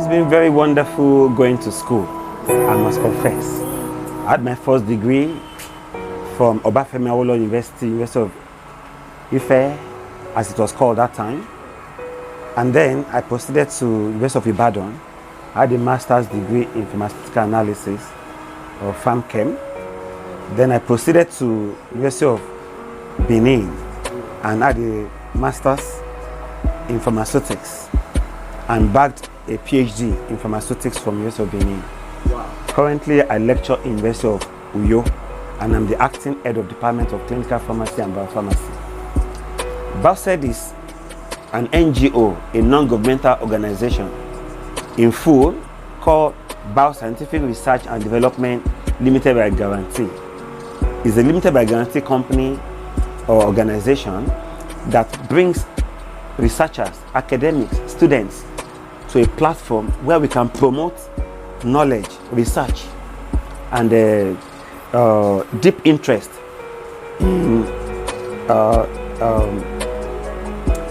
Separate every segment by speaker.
Speaker 1: been very wonderful going to school, I must confess. I had my first degree from Awofisayo University of Imeh, as it was called that time. And then I proceeded to University of Ibadan. I had a master's degree in pharmaceutical analysis, or PharmChem. Then I proceeded to University of Benin and had a master's in pharmaceutics and bagged a PhD in pharmaceutics from University of Benin.
Speaker 2: Wow.
Speaker 1: Currently, I lecture in University of Uyo, and I'm the acting head of Department of Clinical Pharmacy and Biopharmacy. Bioscird is an NGO, a non-governmental organization, in full, called Bioscientific Research and Development Limited by Guarantee. It's a limited by guarantee company or organization that brings researchers, academics, students to a platform where we can promote knowledge, research, and deep interest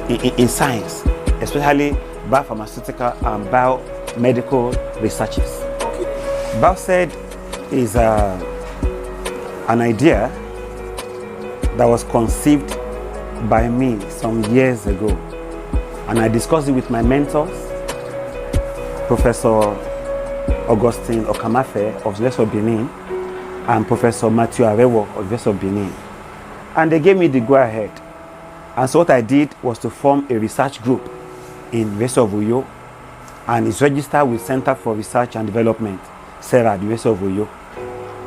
Speaker 1: in science, especially biopharmaceutical and biomedical researches. Bioscird is an idea that was conceived by me some years ago, and I discussed it with my mentors, Professor Augustine Okamafe of University of Benin and Professor Matthew Arewo of University of Benin, and they gave me the go-ahead. And so what I did was to form a research group in University of Uyo, and it's registered with Center for Research and Development, CERA, at University of Uyo.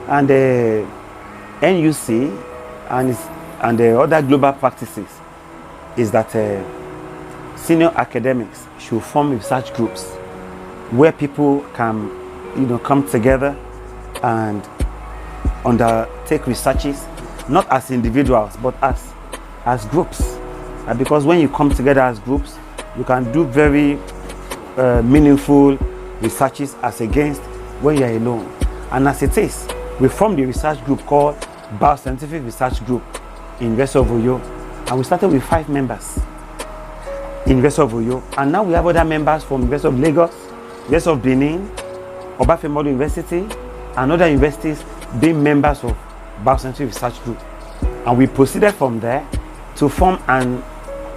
Speaker 1: And the NUC and the other global practices is that senior academics should form research groups where people can, come together and undertake researches, not as individuals, but as groups. Because when you come together as groups, you can do very meaningful researches as against when you're alone. And as it is, we formed a research group called Bioscientific Research Group in University of Uyo, and we started with 5 members in University of Uyo, and now we have other members from University of Lagos, University of Benin, Awofisayo University, and other universities being members of Bioscientific Research Group. And we proceeded from there to form an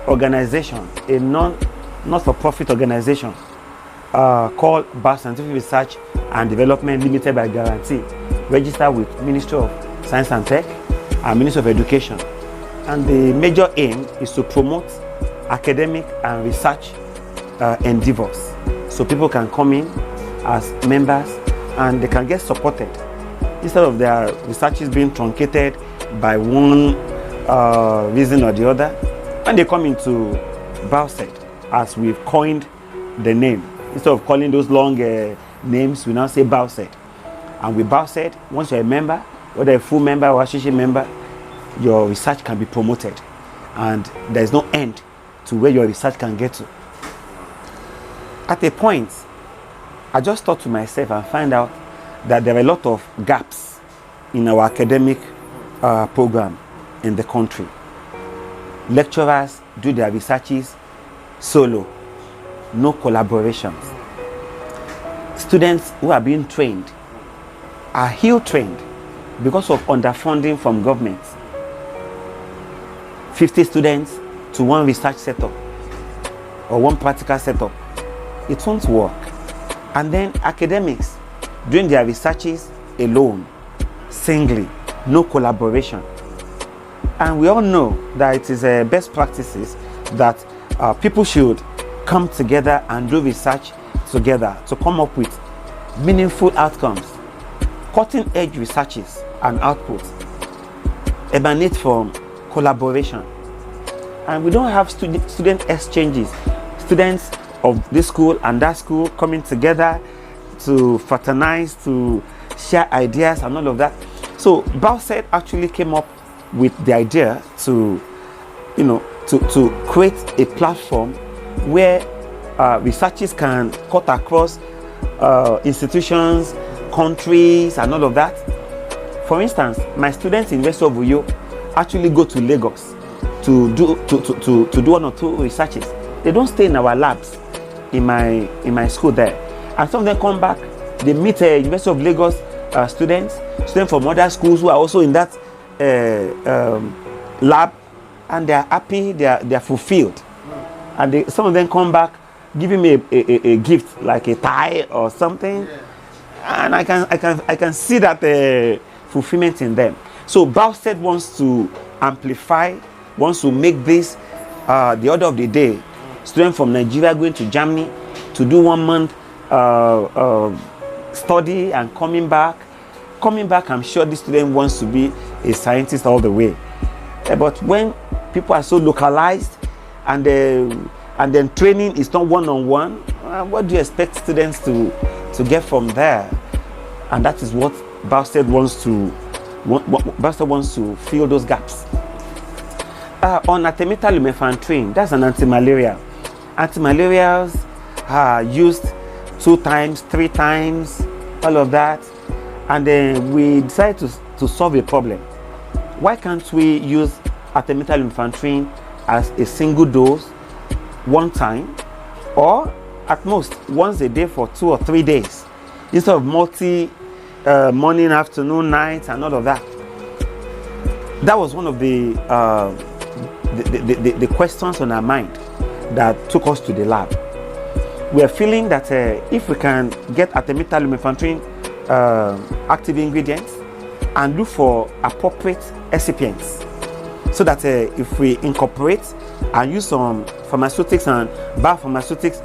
Speaker 1: organization, a not-for-profit organization called Bioscientific Research and Development Limited by Guarantee, registered with Ministry of Science and Tech and Ministry of Education. And the major aim is to promote academic and research endeavors, so people can come in as members and they can get supported instead of their researches being truncated by one reason or the other. When they come into Bioscird, as we've coined the name, instead of calling those long names, we now say Bioscird. And with Bioscird, once you're a member, whether a full member or associate member, your research can be promoted, and there's no end to where your research can get to. At a point, I just thought to myself and find out that there are a lot of gaps in our academic program in the country. Lecturers do their researches solo, no collaborations. Students who are being trained are ill-trained because of underfunding from government. 50 students to one research setup or one practical setup, it won't work. And then academics doing their researches alone, singly, no collaboration. And we all know that it is best practices that people should come together and do research together to come up with meaningful outcomes. Cutting-edge researches and outputs emanate from collaboration. And we don't have student exchanges, students of this school and that school coming together to fraternize, to share ideas and all of that. So Bioscird actually came up with the idea to create a platform where researchers can cut across institutions, countries and all of that. For instance, my students in University of Uyo actually go to Lagos to do 1 or 2 researches. They don't stay in our labs in my school there. And some of them come back, they meet University of Lagos students from other schools who are also in that lab, and they are happy, they are fulfilled. And some of them come back giving me a gift like a tie or something, and I can see that fulfillment in them. So Bioscird wants to amplify, wants to make this the order of the day. Students from Nigeria going to Germany to do 1 month study and coming back. I'm sure this student wants to be a scientist all the way. But when people are so localized and then training is not one-on-one, what do you expect students to get from there? And that is what Bioscird wants to fill those gaps. On artemether lumefantrine, that's an anti-malaria. Anti-malarials are used 2 times, 3 times, all of that. And then we decided to solve a problem. Why can't we use artemether lumefantrine as a single dose 1 time, or at most once a day for 2 or 3 days, instead of morning, afternoon, night, and all of that? That was one of the questions on our mind that took us to the lab. We are feeling that if we can get artemether lumefantrine active ingredients and look for appropriate excipients, so that if we incorporate and use some pharmaceutics and biopharmaceutics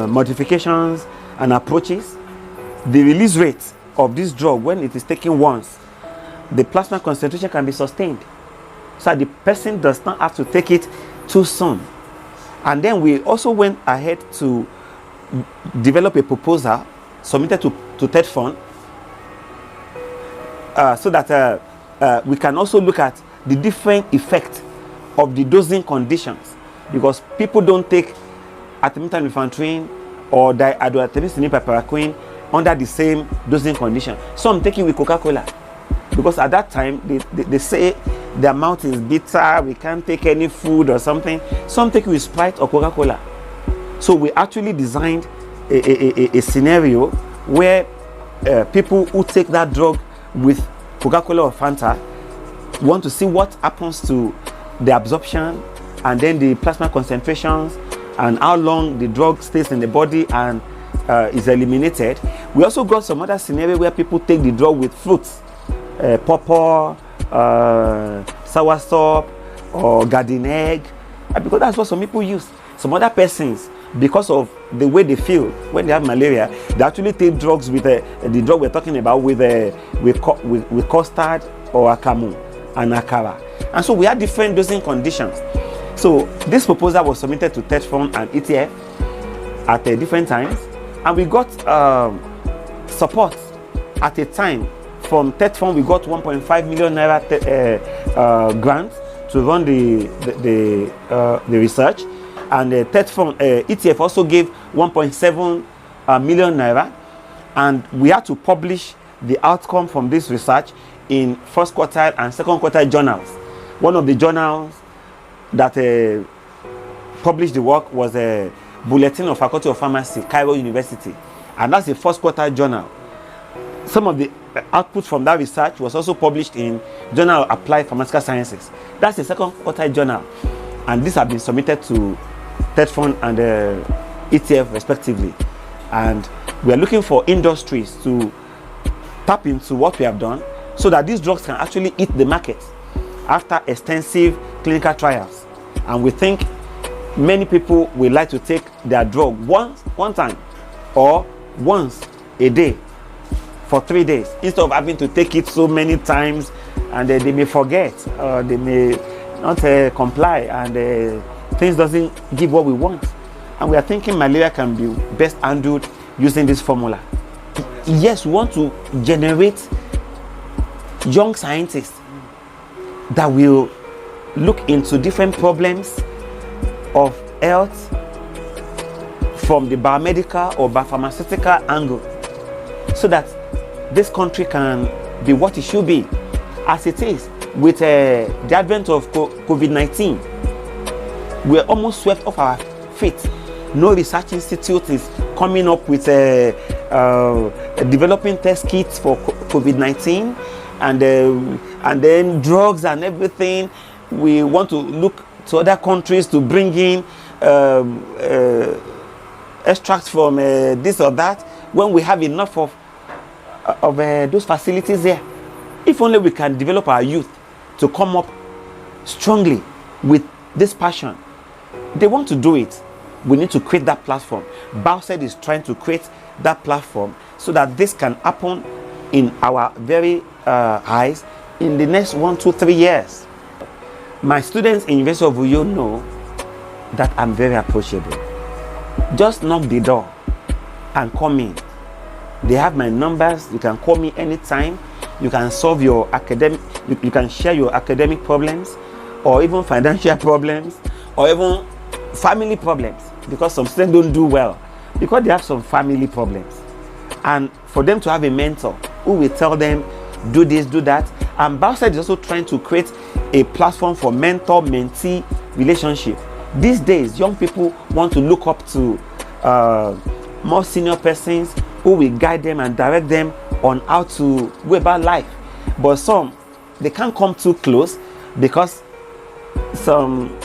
Speaker 1: modifications and approaches, the release rate of this drug when it is taken once, the plasma concentration can be sustained, so that the person does not have to take it too soon. And then we also went ahead to develop a proposal submitted to TED Fund, so that we can also look at the different effects of the dosing conditions, because people don't take artemether lumefantrine or dihydroartemisinin piperaquine under the same dosing condition. Some take it with Coca-Cola, because at that time they say the amount is bitter, we can't take any food or something. Some take it with Sprite or Coca-Cola. So we actually designed a scenario where people who take that drug with Coca-Cola or Fanta want to see what happens to the absorption and then the plasma concentrations and how long the drug stays in the body and is eliminated. We also got some other scenario where people take the drug with fruits, pawpaw, soursop, or garden egg, because that's what some people use. Some other persons, because of the way they feel when they have malaria, they actually take drugs with the drug we're talking about with custard or akamu and akara. And so we had different dosing conditions. So this proposal was submitted to TED Fund and ETF at different times, and we got support at a time. From TED Fund, we got 1.5 million naira grant to run the research, and the TED Fund ETF also gave 1.7 million naira, and we had to publish the outcome from this research in first quartile and second quartile journals. One of the journals that published the work was a Bulletin of Faculty of Pharmacy, Cairo University, and that's the first quartile journal. Some of the output from that research was also published in Journal of Applied Pharmaceutical Sciences. That's the second quartile journal, and these have been submitted to TED Fund and ETF respectively. And we are looking for industries to tap into what we have done, so that these drugs can actually hit the market after extensive clinical trials. And we think many people will like to take their drug one time or once a day for 3 days, instead of having to take it so many times, and they may forget, they may not comply, and things doesn't give what we want. And we are thinking malaria can be best handled using this formula. Yes, we want to generate young scientists that will look into different problems of health from the biomedical or biopharmaceutical angle, so that this country can be what it should be, as it is. With the advent of COVID-19, we're almost swept off our feet. No research institute is coming up with developing test kits for COVID-19, and then drugs and everything. We want to look to other countries to bring in extracts from this or that, when we have enough of those facilities there. If only we can develop our youth to come up strongly with this passion. They want to do it. We need to create that platform. Bioscird is trying to create that platform so that this can happen in our very eyes in the next 1, 2, 3 years. My students in University of Uyo know that I'm very approachable. Just knock the door and come in. They have my numbers. You can call me anytime. You can solve your academic, you can share your academic problems, or even financial problems, or even family problems, because some students don't do well because they have some family problems. And for them to have a mentor who will tell them, do this, do that. And Bioscird is also trying to create a platform for mentor-mentee relationship. These days, young people want to look up to more senior persons who will guide them and direct them on how to go about life. But some, they can't come too close because some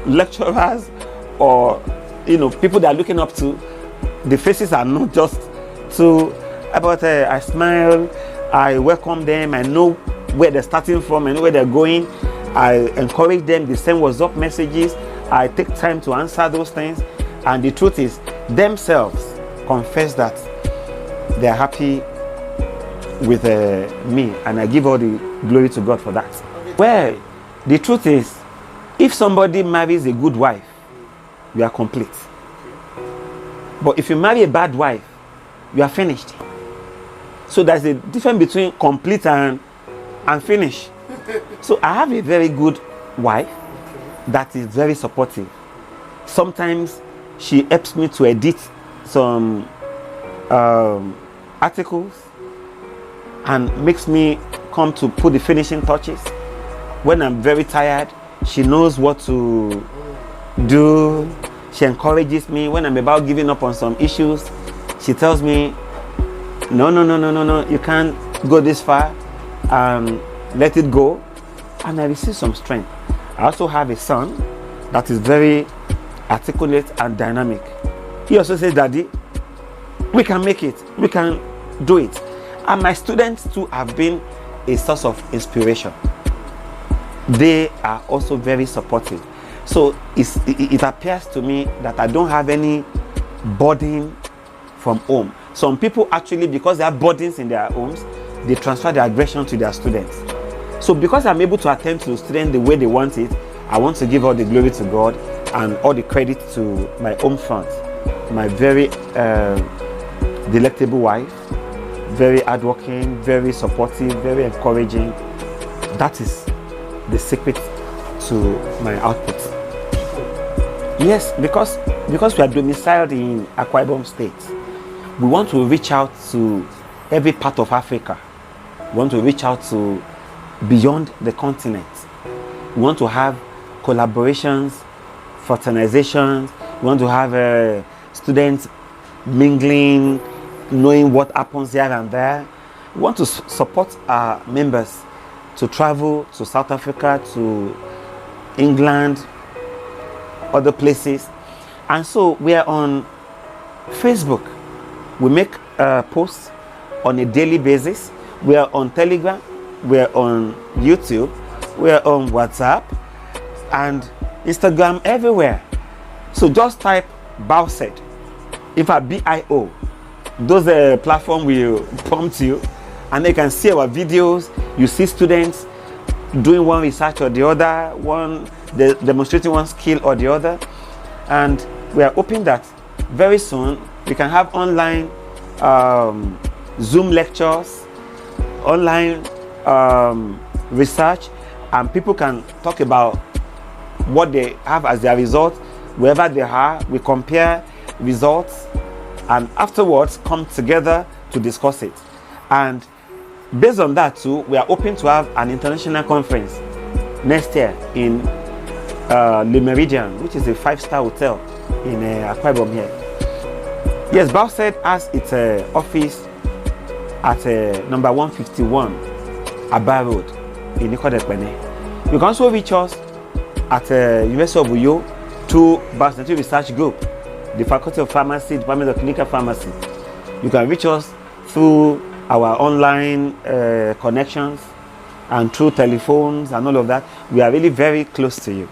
Speaker 1: lecturers or people they are looking up to, the faces are not just too about I smile, I welcome them, I know where they're starting from, I know where they're going, I encourage them, they send WhatsApp messages, I take time to answer those things. And the truth is, themselves confess that they're happy with me, and I give all the glory to God for that. Well, the truth is, if somebody marries a good wife, you are complete. But if you marry a bad wife, you are finished. So there's a difference between complete and finished. So I have a very good wife that is very supportive. Sometimes she helps me to edit some articles and makes me come to put the finishing touches. When I'm very tired, she knows what to do. She encourages me. When I'm about giving up on some issues, she tells me, no, you can't go this far, let it go. And I receive some strength. I also have a son that is very articulate and dynamic. He also says, Daddy, we can make it, we can do it. And my students too have been a source of inspiration. They are also very supportive. So it appears to me that I don't have any burden from home. Some people actually, because they have burdens in their homes, they transfer their aggression to their students. So because I'm able to attend to the students the way they want it, I want to give all the glory to God and all the credit to my home front. My very delectable wife, very hardworking, very supportive, very encouraging. That is the secret to my output. Yes, because we are domiciled in Akwa Ibom State, we want to reach out to every part of Africa. We want to reach out to beyond the continent. We want to have collaborations, fraternizations. We want to have students mingling, knowing what happens here and there. We want to support our members to travel to South Africa, to England, other places. And so we are on Facebook. We make posts on a daily basis. We are on Telegram. We are on YouTube. We are on WhatsApp and Instagram, everywhere. So just type Bioscird. In fact, BIO. Those platforms will prompt you, and you can see our videos. You see students doing one research or the other, one demonstrating one skill or the other. And we are hoping that very soon we can have online Zoom lectures, online research, and people can talk about what they have as their results wherever they are. We compare results and afterwards come together to discuss it. And based on that too, we are hoping to have an international conference next year in Le Méridien, which is a 5-star hotel in Akwa Ibom here. Yes, Bioscird has its office at number 151 Aba Road in Ikodepene. You can also reach us at University of Uyo through Bioscird Research Group, the Faculty of Pharmacy, Department of Clinical Pharmacy. You can reach us through our online connections and through telephones and all of that. We are really very close to you.